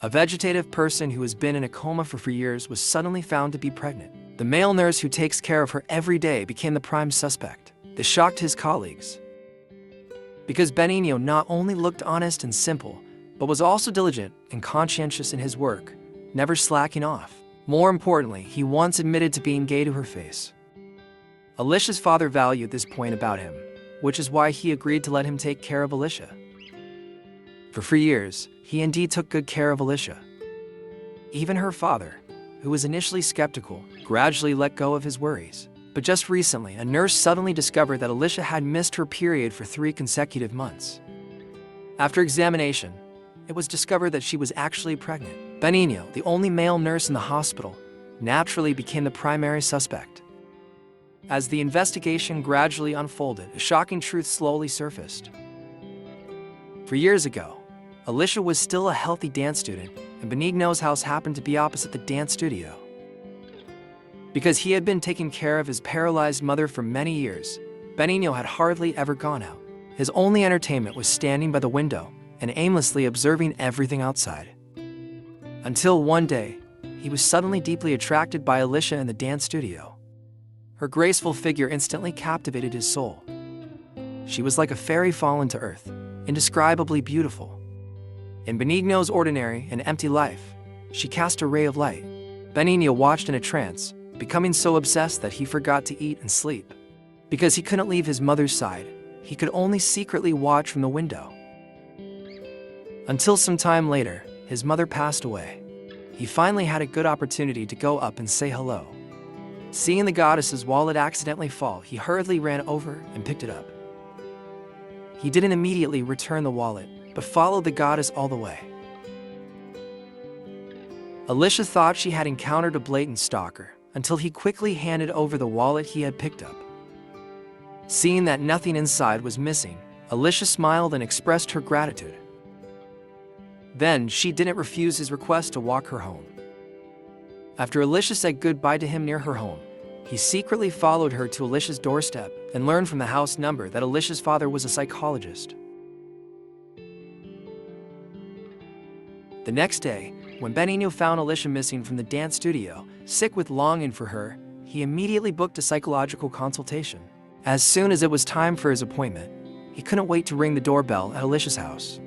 A vegetative person who has been in a coma for 3 years was suddenly found to be pregnant. The male nurse who takes care of her every day became the prime suspect. This shocked his colleagues, because Benigno not only looked honest and simple, but was also diligent and conscientious in his work, never slacking off. More importantly, he once admitted to being gay to her face. Alicia's father valued this point about him, which is why he agreed to let him take care of Alicia. For 3 years, he indeed took good care of Alicia. Even her father, who was initially skeptical, gradually let go of his worries. But just recently, a nurse suddenly discovered that Alicia had missed her period for 3 consecutive months. After examination, it was discovered that she was actually pregnant. Benigno, the only male nurse in the hospital, naturally became the primary suspect. As the investigation gradually unfolded, a shocking truth slowly surfaced. 3 years ago, Alicia was still a healthy dance student, and Benigno's house happened to be opposite the dance studio. Because he had been taking care of his paralyzed mother for many years, Benigno had hardly ever gone out. His only entertainment was standing by the window and aimlessly observing everything outside. Until one day, he was suddenly deeply attracted by Alicia in the dance studio. Her graceful figure instantly captivated his soul. She was like a fairy fallen to earth, indescribably beautiful. In Benigno's ordinary and empty life, she cast a ray of light. Benigno watched in a trance, becoming so obsessed that he forgot to eat and sleep. Because he couldn't leave his mother's side, he could only secretly watch from the window. Until some time later, his mother passed away. He finally had a good opportunity to go up and say hello. Seeing the goddess's wallet accidentally fall, he hurriedly ran over and picked it up. He didn't immediately return the wallet, but followed the goddess all the way. Alicia thought she had encountered a blatant stalker, until he quickly handed over the wallet he had picked up. Seeing that nothing inside was missing, Alicia smiled and expressed her gratitude. Then, she didn't refuse his request to walk her home. After Alicia said goodbye to him near her home, he secretly followed her to Alicia's doorstep and learned from the house number that Alicia's father was a psychologist. The next day, when Benigno found Alicia missing from the dance studio, sick with longing for her, he immediately booked a psychological consultation. As soon as it was time for his appointment, he couldn't wait to ring the doorbell at Alicia's house.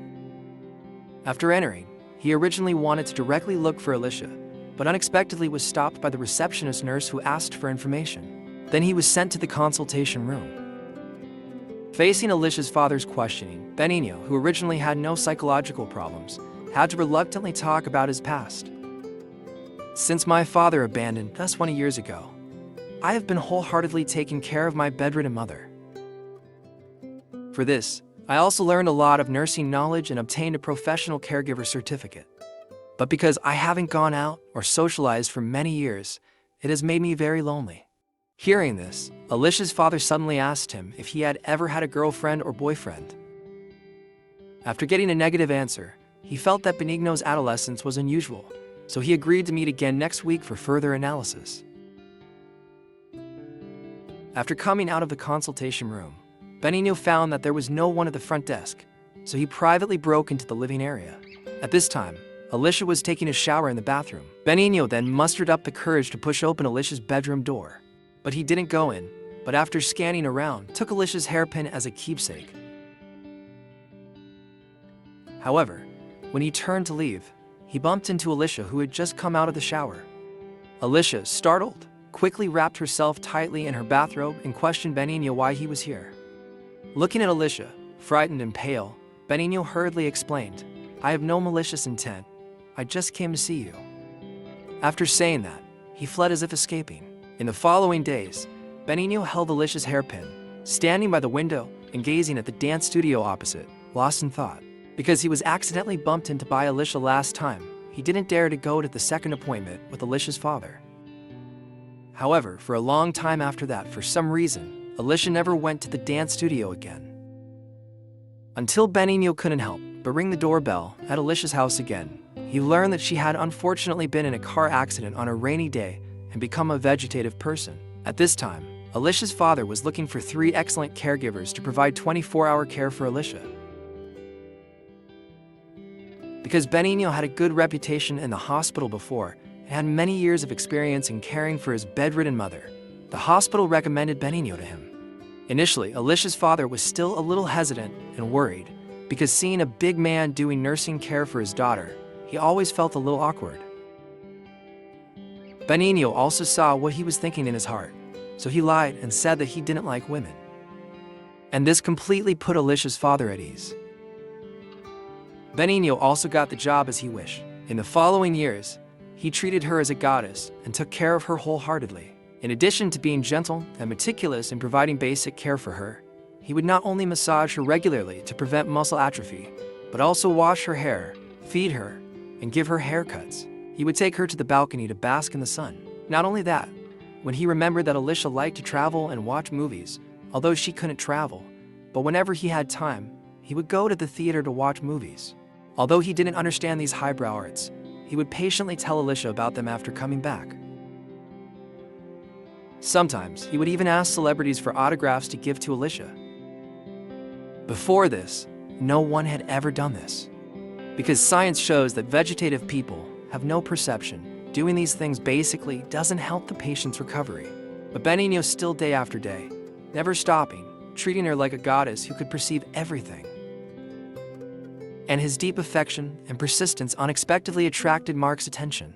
After entering, he originally wanted to directly look for Alicia, but unexpectedly was stopped by the receptionist nurse who asked for information. Then he was sent to the consultation room. Facing Alicia's father's questioning, Benigno, who originally had no psychological problems, had to reluctantly talk about his past. Since my father abandoned us 20 years ago, I have been wholeheartedly taking care of my bedridden mother. For this, I also learned a lot of nursing knowledge and obtained a professional caregiver certificate. But because I haven't gone out or socialized for many years, it has made me very lonely. Hearing this, Alicia's father suddenly asked him if he had ever had a girlfriend or boyfriend. After getting a negative answer, he felt that Benigno's adolescence was unusual, so he agreed to meet again next week for further analysis. After coming out of the consultation room, Benigno found that there was no one at the front desk, so he privately broke into the living area. At this time, Alicia was taking a shower in the bathroom. Benigno then mustered up the courage to push open Alicia's bedroom door. But he didn't go in, but after scanning around, took Alicia's hairpin as a keepsake. However, when he turned to leave, he bumped into Alicia, who had just come out of the shower. Alicia, startled, quickly wrapped herself tightly in her bathrobe and questioned Benigno why he was here. Looking at Alicia, frightened and pale, Benigno hurriedly explained, "I have no malicious intent. I just came to see you." After saying that, he fled as if escaping. In the following days, Benigno held Alicia's hairpin, standing by the window and gazing at the dance studio opposite, lost in thought. Because he was accidentally bumped into by Alicia last time, he didn't dare to go to the second appointment with Alicia's father. However, for a long time after that, for some reason, Alicia never went to the dance studio again. Until Benigno couldn't help but ring the doorbell at Alicia's house again. He learned that she had unfortunately been in a car accident on a rainy day and become a vegetative person. At this time, Alicia's father was looking for 3 excellent caregivers to provide 24-hour care for Alicia. Because Benigno had a good reputation in the hospital before and had many years of experience in caring for his bedridden mother, the hospital recommended Benigno to him. Initially, Alicia's father was still a little hesitant and worried, because seeing a big man doing nursing care for his daughter, he always felt a little awkward. Benigno also saw what he was thinking in his heart, so he lied and said that he didn't like women. And this completely put Alicia's father at ease. Benigno also got the job as he wished. In the following years, he treated her as a goddess and took care of her wholeheartedly. In addition to being gentle and meticulous in providing basic care for her, he would not only massage her regularly to prevent muscle atrophy, but also wash her hair, feed her, and give her haircuts. He would take her to the balcony to bask in the sun. Not only that, when he remembered that Alicia liked to travel and watch movies, although she couldn't travel, but whenever he had time, he would go to the theater to watch movies. Although he didn't understand these highbrow arts, he would patiently tell Alicia about them after coming back. Sometimes, he would even ask celebrities for autographs to give to Alicia. Before this, no one had ever done this. Because science shows that vegetative people have no perception, doing these things basically doesn't help the patient's recovery. But Benigno still day after day, never stopping, treating her like a goddess who could perceive everything. And his deep affection and persistence unexpectedly attracted Mark's attention.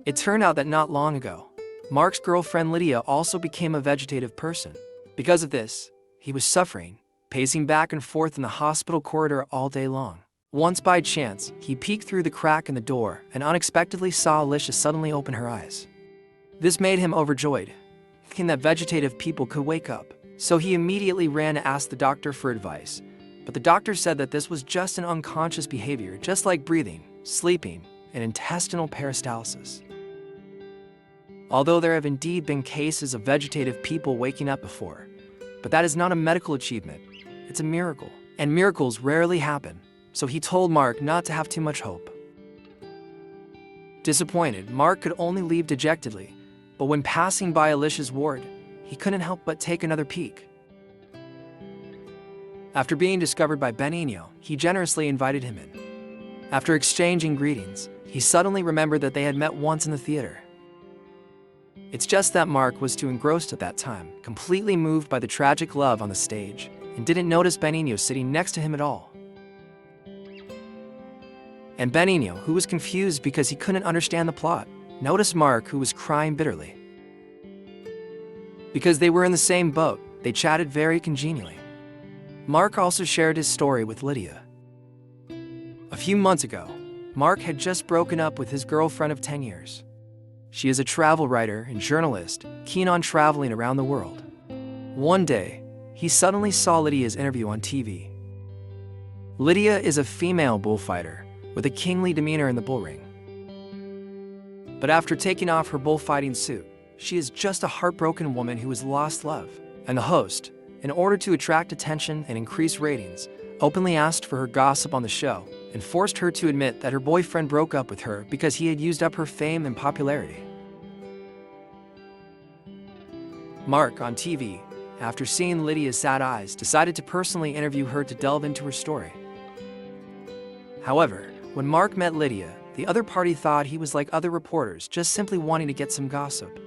It turned out that not long ago, Mark's girlfriend Lydia also became a vegetative person. Because of this, he was suffering, pacing back and forth in the hospital corridor all day long. Once by chance, he peeked through the crack in the door and unexpectedly saw Alicia suddenly open her eyes. This made him overjoyed, thinking that vegetative people could wake up. So he immediately ran to ask the doctor for advice, but the doctor said that this was just an unconscious behavior, just like breathing, sleeping, and intestinal peristalsis. Although there have indeed been cases of vegetative people waking up before, but that is not a medical achievement, it's a miracle, and miracles rarely happen, so he told Mark not to have too much hope. Disappointed, Mark could only leave dejectedly, but when passing by Alicia's ward, he couldn't help but take another peek. After being discovered by Benigno, he generously invited him in. After exchanging greetings, he suddenly remembered that they had met once in the theater. It's just that Mark was too engrossed at that time, completely moved by the tragic love on the stage, and didn't notice Benigno sitting next to him at all. And Benigno, who was confused because he couldn't understand the plot, noticed Mark, who was crying bitterly. Because they were in the same boat, they chatted very congenially. Mark also shared his story with Lydia. A few months ago, Mark had just broken up with his girlfriend of 10 years. She is a travel writer and journalist, keen on traveling around the world. One day, he suddenly saw Lydia's interview on TV. Lydia is a female bullfighter with a kingly demeanor in the bull ring. But after taking off her bullfighting suit, she is just a heartbroken woman who has lost love. And the host, in order to attract attention and increase ratings, openly asked for her gossip on the show and forced her to admit that her boyfriend broke up with her because he had used up her fame and popularity. Mark, on TV, after seeing Lydia's sad eyes, decided to personally interview her to delve into her story. However, when Mark met Lydia, the other party thought he was like other reporters, just simply wanting to get some gossip.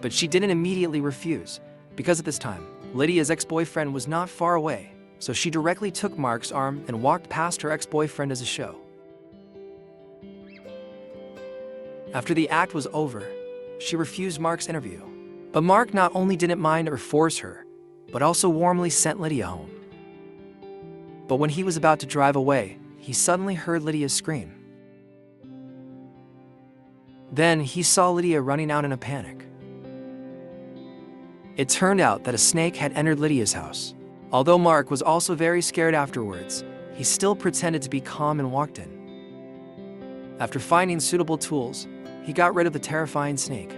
But she didn't immediately refuse, because at this time, Lydia's ex-boyfriend was not far away, so she directly took Mark's arm and walked past her ex-boyfriend as a show. After the act was over, she refused Mark's interview. But Mark not only didn't mind or force her, but also warmly sent Lydia home. But when he was about to drive away, he suddenly heard Lydia scream. Then he saw Lydia running out in a panic. It turned out that a snake had entered Lydia's house. Although Mark was also very scared afterwards, he still pretended to be calm and walked in. After finding suitable tools, he got rid of the terrifying snake.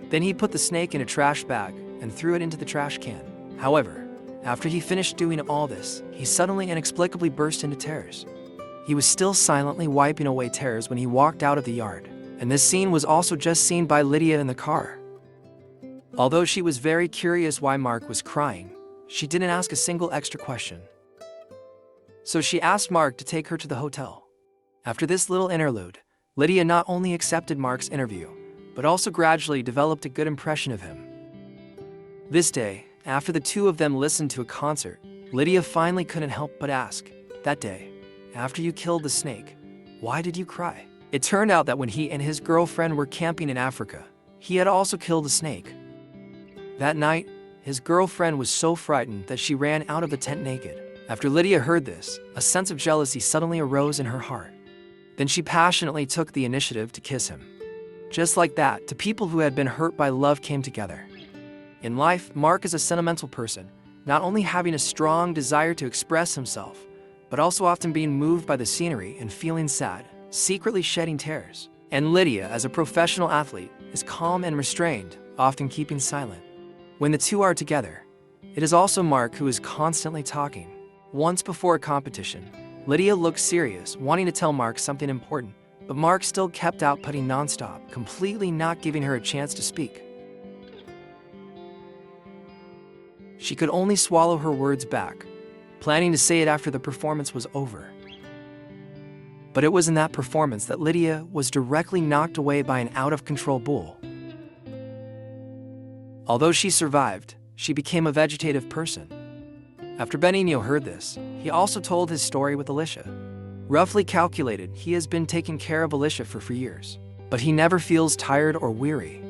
Then he put the snake in a trash bag and threw it into the trash can. However, after he finished doing all this, he suddenly inexplicably burst into tears. He was still silently wiping away tears when he walked out of the yard, and this scene was also just seen by Lydia in the car. Although she was very curious why Mark was crying, she didn't ask a single extra question. So she asked Mark to take her to the hotel. After this little interlude, Lydia not only accepted Mark's interview, but also gradually developed a good impression of him. This day, after the two of them listened to a concert, Lydia finally couldn't help but ask, "That day, after you killed the snake, why did you cry?" It turned out that when he and his girlfriend were camping in Africa, he had also killed a snake. That night, his girlfriend was so frightened that she ran out of the tent naked. After Lydia heard this, a sense of jealousy suddenly arose in her heart. Then she passionately took the initiative to kiss him. Just like that, two people who had been hurt by love came together. In life, Mark is a sentimental person, not only having a strong desire to express himself, but also often being moved by the scenery and feeling sad, secretly shedding tears. And Lydia, as a professional athlete, is calm and restrained, often keeping silent. When the two are together, it is also Mark who is constantly talking. Once before a competition, Lydia looked serious, wanting to tell Mark something important, but Mark still kept outputting nonstop, completely not giving her a chance to speak. She could only swallow her words back, planning to say it after the performance was over. But it was in that performance that Lydia was directly knocked away by an out-of-control bull. Although she survived, she became a vegetative person. After Benigno heard this, he also told his story with Alicia. Roughly calculated, he has been taking care of Alicia for years, but he never feels tired or weary.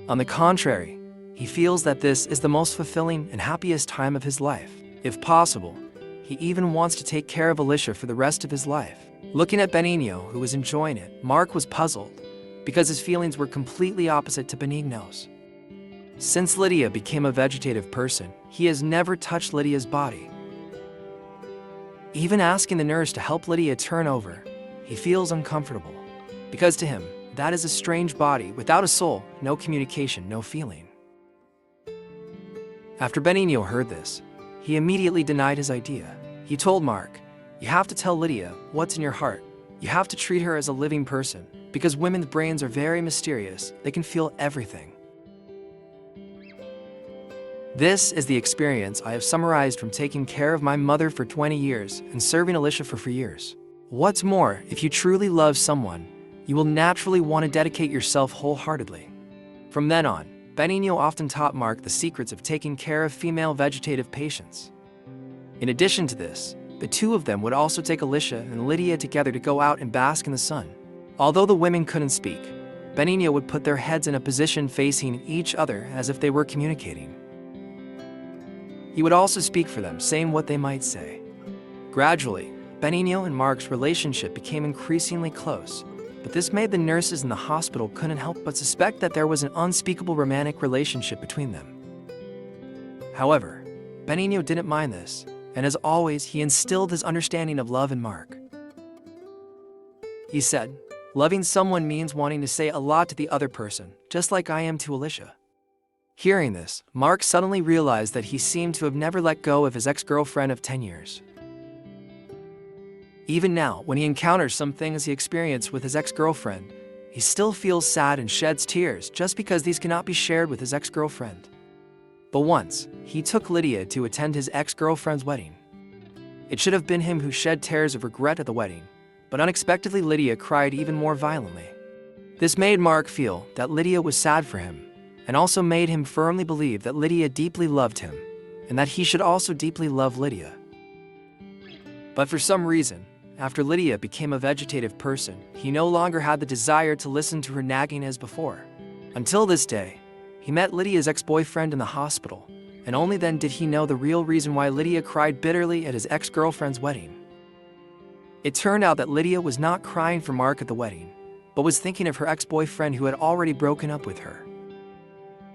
On the contrary, he feels that this is the most fulfilling and happiest time of his life. If possible, he even wants to take care of Alicia for the rest of his life. Looking at Benigno, who was enjoying it, Mark was puzzled, because his feelings were completely opposite to Benigno's. Since Lydia became a vegetative person, he has never touched Lydia's body. Even asking the nurse to help Lydia turn over, he feels uncomfortable, because to him, that is a strange body without a soul, no communication, no feeling. After Benigno heard this, he immediately denied his idea. He told Mark, "You have to tell Lydia what's in your heart. You have to treat her as a living person, because women's brains are very mysterious. They can feel everything." This is the experience I have summarized from taking care of my mother for 20 years and serving Alicia for 4 years. What's more, if you truly love someone, you will naturally want to dedicate yourself wholeheartedly. From then on, Benigno often taught Mark the secrets of taking care of female vegetative patients. In addition to this, the two of them would also take Alicia and Lydia together to go out and bask in the sun. Although the women couldn't speak, Benigno would put their heads in a position facing each other as if they were communicating. He would also speak for them, saying what they might say. Gradually, Benigno and Mark's relationship became increasingly close, but this made the nurses in the hospital couldn't help but suspect that there was an unspeakable romantic relationship between them. However, Benigno didn't mind this, and as always, he instilled his understanding of love in Mark. He said, "Loving someone means wanting to say a lot to the other person, just like I am to Alicia." Hearing this, Mark suddenly realized that he seemed to have never let go of his ex-girlfriend of 10 years. Even now, when he encounters some things he experienced with his ex-girlfriend, he still feels sad and sheds tears just because these cannot be shared with his ex-girlfriend. But once, he took Lydia to attend his ex-girlfriend's wedding. It should have been him who shed tears of regret at the wedding, but unexpectedly Lydia cried even more violently. This made Mark feel that Lydia was sad for him, and also made him firmly believe that Lydia deeply loved him, and that he should also deeply love Lydia. But for some reason, after Lydia became a vegetative person, he no longer had the desire to listen to her nagging as before. Until this day, he met Lydia's ex-boyfriend in the hospital, and only then did he know the real reason why Lydia cried bitterly at his ex-girlfriend's wedding. It turned out that Lydia was not crying for Mark at the wedding, but was thinking of her ex-boyfriend who had already broken up with her.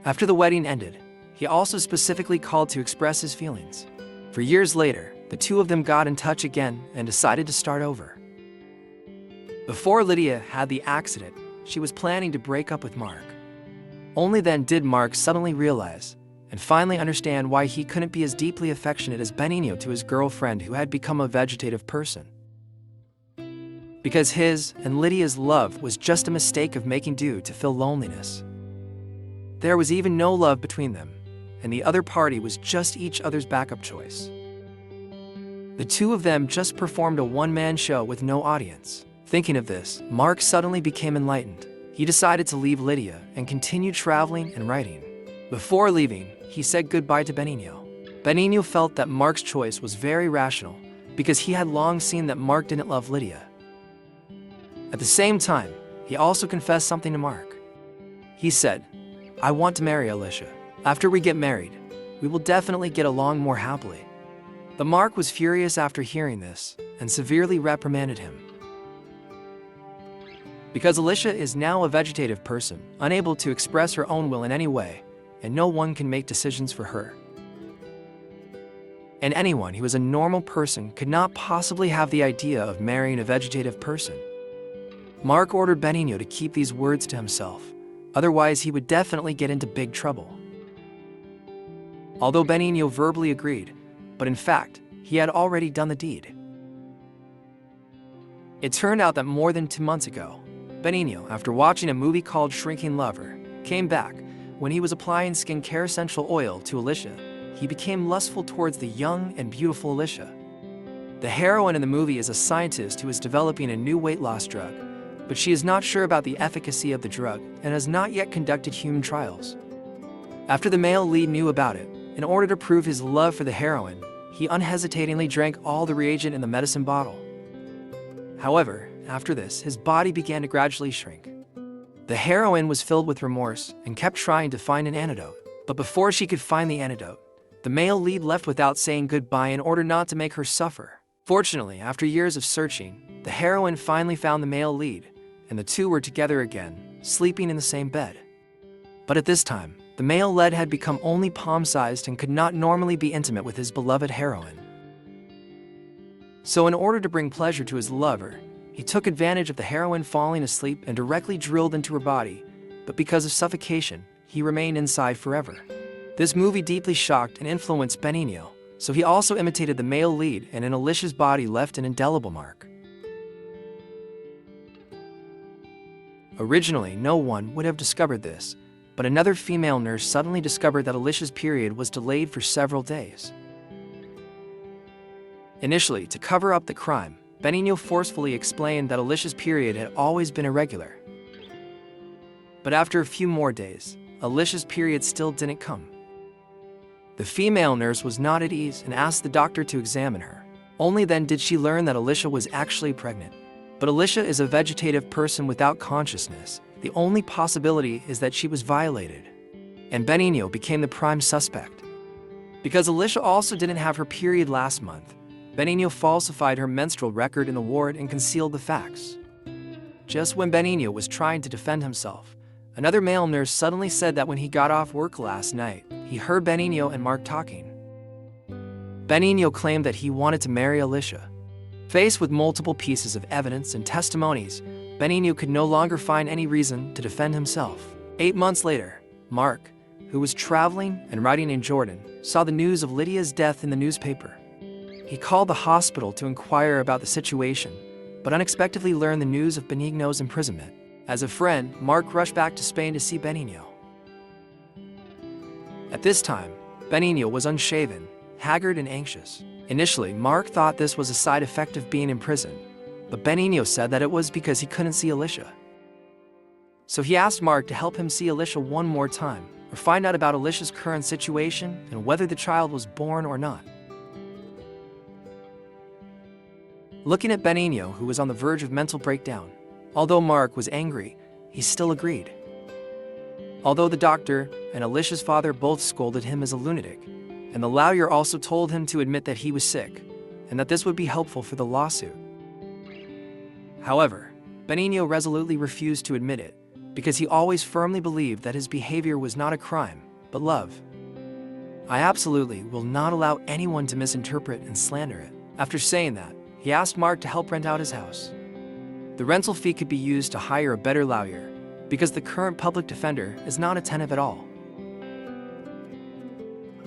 After the wedding ended, he also specifically called to express his feelings. For years later, the two of them got in touch again and decided to start over. Before Lydia had the accident, she was planning to break up with Mark. Only then did Mark suddenly realize and finally understand why he couldn't be as deeply affectionate as Benigno to his girlfriend who had become a vegetative person. Because his and Lydia's love was just a mistake of making do to fill loneliness. There was even no love between them, and the other party was just each other's backup choice. The two of them just performed a one-man show with no audience. Thinking of this, Mark suddenly became enlightened. He decided to leave Lydia and continue traveling and writing. Before leaving, he said goodbye to Benigno. Benigno felt that Mark's choice was very rational because he had long seen that Mark didn't love Lydia. At the same time, he also confessed something to Mark. He said, "I want to marry Alicia. After we get married, we will definitely get along more happily." But Mark was furious after hearing this and severely reprimanded him. Because Alicia is now a vegetative person, unable to express her own will in any way, and no one can make decisions for her. And anyone who is a normal person could not possibly have the idea of marrying a vegetative person. Mark ordered Benigno to keep these words to himself, otherwise he would definitely get into big trouble. Although Benigno verbally agreed, but in fact, he had already done the deed. It turned out that more than 2 months ago, Benigno, after watching a movie called Shrinking Lover, came back. When he was applying skincare essential oil to Alicia, he became lustful towards the young and beautiful Alicia. The heroine in the movie is a scientist who is developing a new weight loss drug, but she is not sure about the efficacy of the drug and has not yet conducted human trials. After the male lead knew about it, in order to prove his love for the heroine, he unhesitatingly drank all the reagent in the medicine bottle. However, after this, his body began to gradually shrink. The heroine was filled with remorse and kept trying to find an antidote. But before she could find the antidote, the male lead left without saying goodbye in order not to make her suffer. Fortunately, after years of searching, the heroine finally found the male lead, and the two were together again, sleeping in the same bed. But at this time, the male lead had become only palm-sized and could not normally be intimate with his beloved heroine. So in order to bring pleasure to his lover, he took advantage of the heroine falling asleep and directly drilled into her body, but because of suffocation, he remained inside forever. This movie deeply shocked and influenced Benigno, so he also imitated the male lead and in Alicia's body left an indelible mark. Originally, no one would have discovered this, but another female nurse suddenly discovered that Alicia's period was delayed for several days. Initially, to cover up the crime, Benigno forcefully explained that Alicia's period had always been irregular. But after a few more days, Alicia's period still didn't come. The female nurse was not at ease and asked the doctor to examine her. Only then did she learn that Alicia was actually pregnant. But Alicia is a vegetative person without consciousness. The only possibility is that she was violated. And Benigno became the prime suspect. Because Alicia also didn't have her period last month, Benigno falsified her menstrual record in the ward and concealed the facts. Just when Benigno was trying to defend himself, another male nurse suddenly said that when he got off work last night, he heard Benigno and Mark talking. Benigno claimed that he wanted to marry Alicia. Faced with multiple pieces of evidence and testimonies, Benigno could no longer find any reason to defend himself. 8 months later, Mark, who was traveling and writing in Jordan, saw the news of Lydia's death in the newspaper. He called the hospital to inquire about the situation, but unexpectedly learned the news of Benigno's imprisonment. As a friend, Mark rushed back to Spain to see Benigno. At this time, Benigno was unshaven, haggard and anxious. Initially, Mark thought this was a side effect of being in prison, but Benigno said that it was because he couldn't see Alicia. So he asked Mark to help him see Alicia one more time, or find out about Alicia's current situation and whether the child was born or not. Looking at Benigno, who was on the verge of mental breakdown, although Mark was angry, he still agreed. Although the doctor and Alicia's father both scolded him as a lunatic, and the lawyer also told him to admit that he was sick, and that this would be helpful for the lawsuit. However, Benigno resolutely refused to admit it, because he always firmly believed that his behavior was not a crime, but love. "I absolutely will not allow anyone to misinterpret and slander it." After saying that, he asked Mark to help rent out his house. The rental fee could be used to hire a better lawyer, because the current public defender is not attentive at all.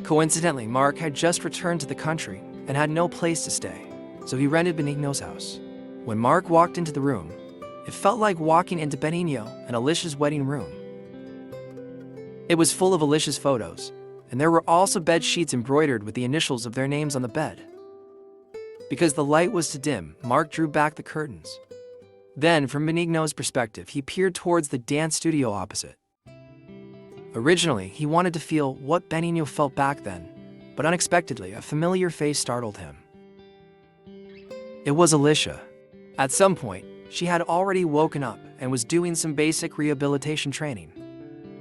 Coincidentally, Mark had just returned to the country and had no place to stay, so he rented Benigno's house. When Mark walked into the room, it felt like walking into Benigno and Alicia's wedding room. It was full of Alicia's photos, and there were also bed sheets embroidered with the initials of their names on the bed. Because the light was too dim, Mark drew back the curtains. Then, from Benigno's perspective, he peered towards the dance studio opposite. Originally, he wanted to feel what Benigno felt back then, but unexpectedly, a familiar face startled him. It was Alicia. At some point, she had already woken up and was doing some basic rehabilitation training.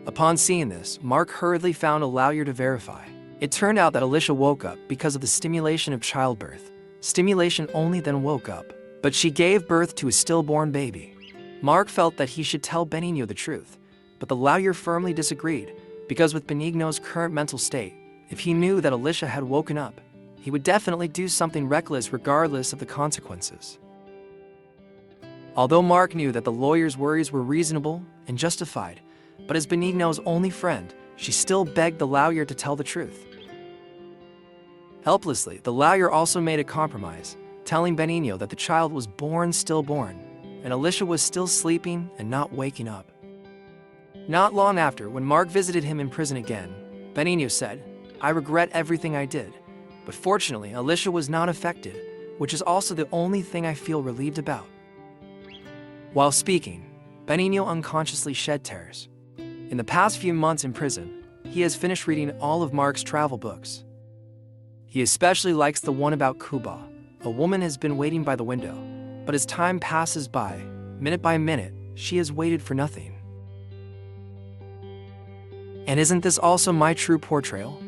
Upon seeing this, Mark hurriedly found a lawyer to verify. It turned out that Alicia woke up because of the stimulation of childbirth. Stimulation only then woke up, but she gave birth to a stillborn baby. Mark felt that he should tell Benigno the truth, but the lawyer firmly disagreed, because with Benigno's current mental state, if he knew that Alicia had woken up, he would definitely do something reckless regardless of the consequences. Although Mark knew that the lawyer's worries were reasonable and justified, but as Benigno's only friend, she still begged the lawyer to tell the truth. Helplessly, the lawyer also made a compromise, telling Benigno that the child was born stillborn, and Alicia was still sleeping and not waking up. Not long after, when Mark visited him in prison again, Benigno said, "I regret everything I did, but fortunately Alicia was not affected, which is also the only thing I feel relieved about." While speaking, Benigno unconsciously shed tears. In the past few months in prison, he has finished reading all of Mark's travel books. He especially likes the one about Coma. A woman has been waiting by the window, but as time passes by, minute by minute, she has waited for nothing. And isn't this also my true portrayal?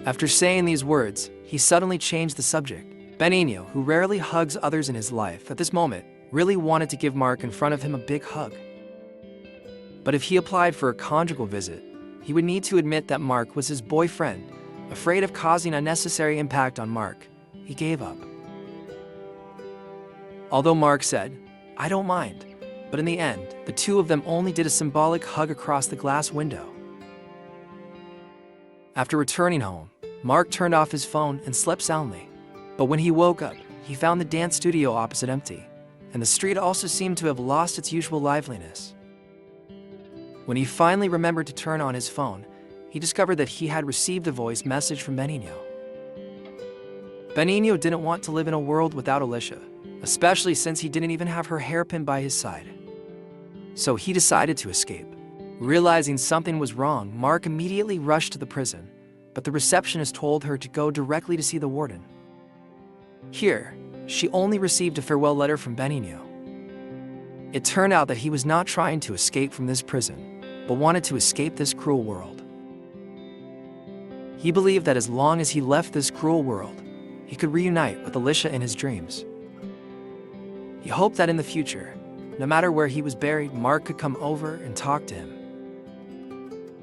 After saying these words, he suddenly changed the subject. Benigno, who rarely hugs others in his life, at this moment, really wanted to give Mark in front of him a big hug. But if he applied for a conjugal visit, he would need to admit that Mark was his boyfriend. Afraid of causing unnecessary impact on Mark, he gave up. Although Mark said, "I don't mind," but in the end, the two of them only did a symbolic hug across the glass window. After returning home, Mark turned off his phone and slept soundly. But when he woke up, he found the dance studio opposite empty, and the street also seemed to have lost its usual liveliness. When he finally remembered to turn on his phone, he discovered that he had received a voice message from Benigno. Benigno didn't want to live in a world without Alicia, especially since he didn't even have her hairpin by his side. So he decided to escape. Realizing something was wrong, Mark immediately rushed to the prison, but the receptionist told her to go directly to see the warden. Here, she only received a farewell letter from Benigno. It turned out that he was not trying to escape from this prison, but wanted to escape this cruel world. He believed that as long as he left this cruel world, he could reunite with Alicia in his dreams. He hoped that in the future, no matter where he was buried, Mark could come over and talk to him.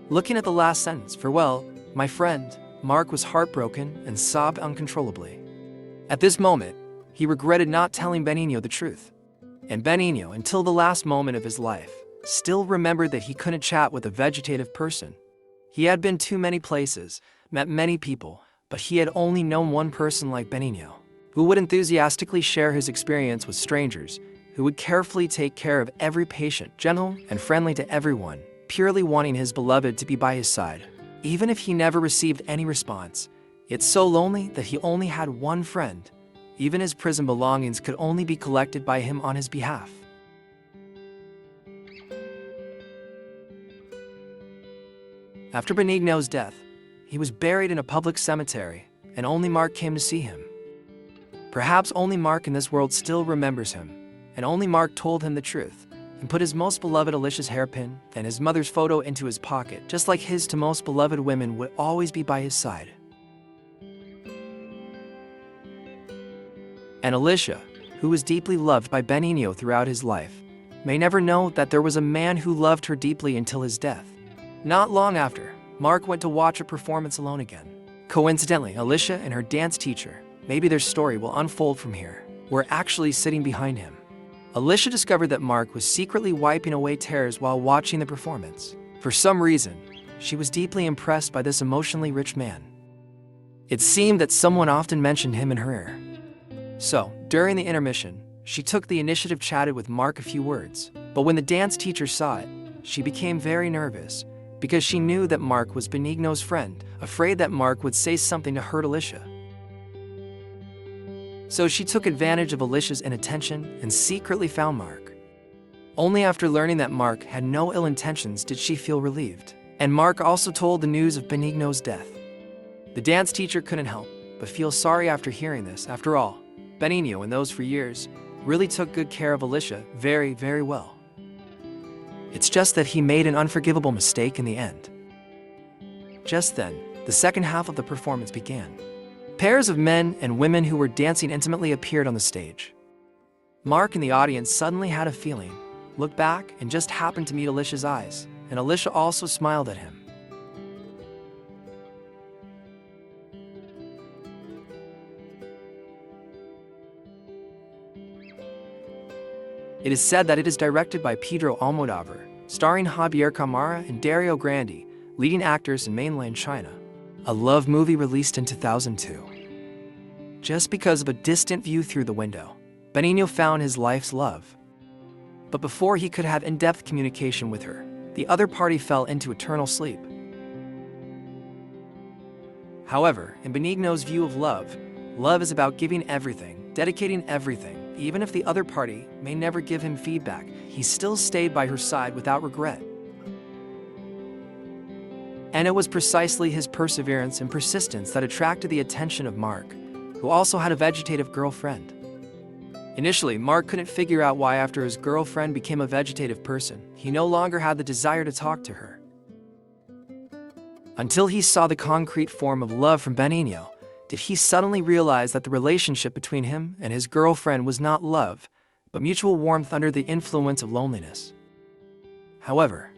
Looking at the last sentence, "Farewell, my friend," Mark was heartbroken and sobbed uncontrollably. At this moment, he regretted not telling Benigno the truth. And Benigno, until the last moment of his life, still remembered that he couldn't chat with a vegetative person. He had been to many places, met many people, but he had only known one person like Benigno, who would enthusiastically share his experience with strangers, who would carefully take care of every patient, gentle and friendly to everyone, purely wanting his beloved to be by his side. Even if he never received any response, it's so lonely that he only had one friend. Even his prison belongings could only be collected by him on his behalf. After Benigno's death, he was buried in a public cemetery, and only Mark came to see him. Perhaps only Mark in this world still remembers him, and only Mark told him the truth, and put his most beloved Alicia's hairpin and his mother's photo into his pocket, just like his to most beloved women would always be by his side. And Alicia, who was deeply loved by Benigno throughout his life, may never know that there was a man who loved her deeply until his death. Not long after, Mark went to watch a performance alone again. Coincidentally, Alicia and her dance teacher, maybe their story will unfold from here, were actually sitting behind him. Alicia discovered that Mark was secretly wiping away tears while watching the performance. For some reason, she was deeply impressed by this emotionally rich man. It seemed that someone often mentioned him in her ear. So, during the intermission, she took the initiative, chatted with Mark a few words. But when the dance teacher saw it, she became very nervous, because she knew that Mark was Benigno's friend, afraid that Mark would say something to hurt Alicia. So she took advantage of Alicia's inattention and secretly found Mark. Only after learning that Mark had no ill intentions did she feel relieved. And Mark also told the news of Benigno's death. The dance teacher couldn't help but feel sorry after hearing this. After all, Benigno, and those for years, really took good care of Alicia very, very well. It's just that he made an unforgivable mistake in the end. Just then, the second half of the performance began. Pairs of men and women who were dancing intimately appeared on the stage. Mark in the audience suddenly had a feeling, looked back, and just happened to meet Alicia's eyes, and Alicia also smiled at him. It is said that it is directed by Pedro Almodóvar, starring Javier Camara and Dario Grandi, leading actors in mainland China. A love movie released in 2002. Just because of a distant view through the window, Benigno found his life's love. But before he could have in-depth communication with her, the other party fell into eternal sleep. However, in Benigno's view of love, love is about giving everything, dedicating everything. Even if the other party may never give him feedback, he still stayed by her side without regret. And it was precisely his perseverance and persistence that attracted the attention of Mark, who also had a vegetative girlfriend. Initially, Mark couldn't figure out why after his girlfriend became a vegetative person, he no longer had the desire to talk to her. Until he saw the concrete form of love from Benigno, did he suddenly realize that the relationship between him and his girlfriend was not love, but mutual warmth under the influence of loneliness. However,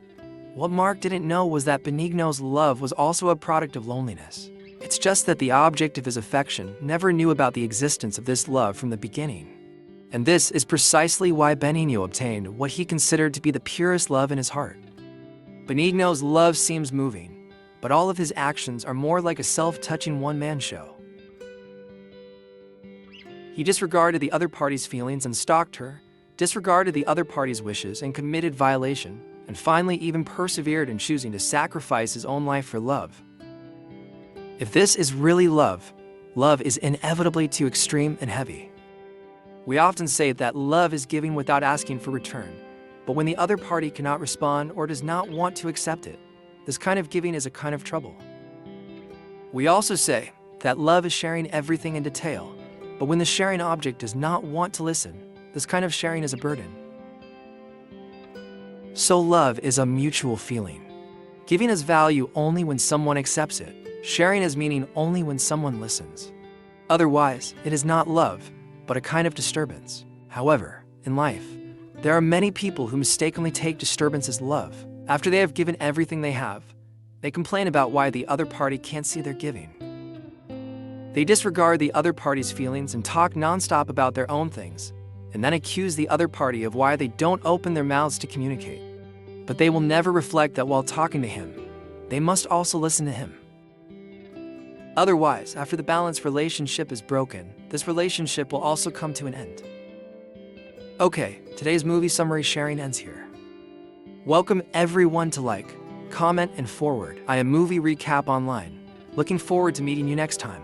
what Mark didn't know was that Benigno's love was also a product of loneliness. It's just that the object of his affection never knew about the existence of this love from the beginning. And this is precisely why Benigno obtained what he considered to be the purest love in his heart. Benigno's love seems moving, but all of his actions are more like a self-touching one-man show. He disregarded the other party's feelings and stalked her, disregarded the other party's wishes and committed violation, and finally even persevered in choosing to sacrifice his own life for love. If this is really love, love is inevitably too extreme and heavy. We often say that love is giving without asking for return, but when the other party cannot respond or does not want to accept it, this kind of giving is a kind of trouble. We also say that love is sharing everything in detail, but when the sharing object does not want to listen, this kind of sharing is a burden. So love is a mutual feeling. Giving is value only when someone accepts it. Sharing is meaning only when someone listens. Otherwise, it is not love, but a kind of disturbance. However, in life, there are many people who mistakenly take disturbance as love. After they have given everything they have, they complain about why the other party can't see their giving. They disregard the other party's feelings and talk nonstop about their own things, and then accuse the other party of why they don't open their mouths to communicate. But they will never reflect that while talking to him, they must also listen to him. Otherwise, after the balanced relationship is broken, this relationship will also come to an end. Okay, today's movie summary sharing ends here. Welcome everyone to like, comment, and forward. I am Movie Recap Online. Looking forward to meeting you next time.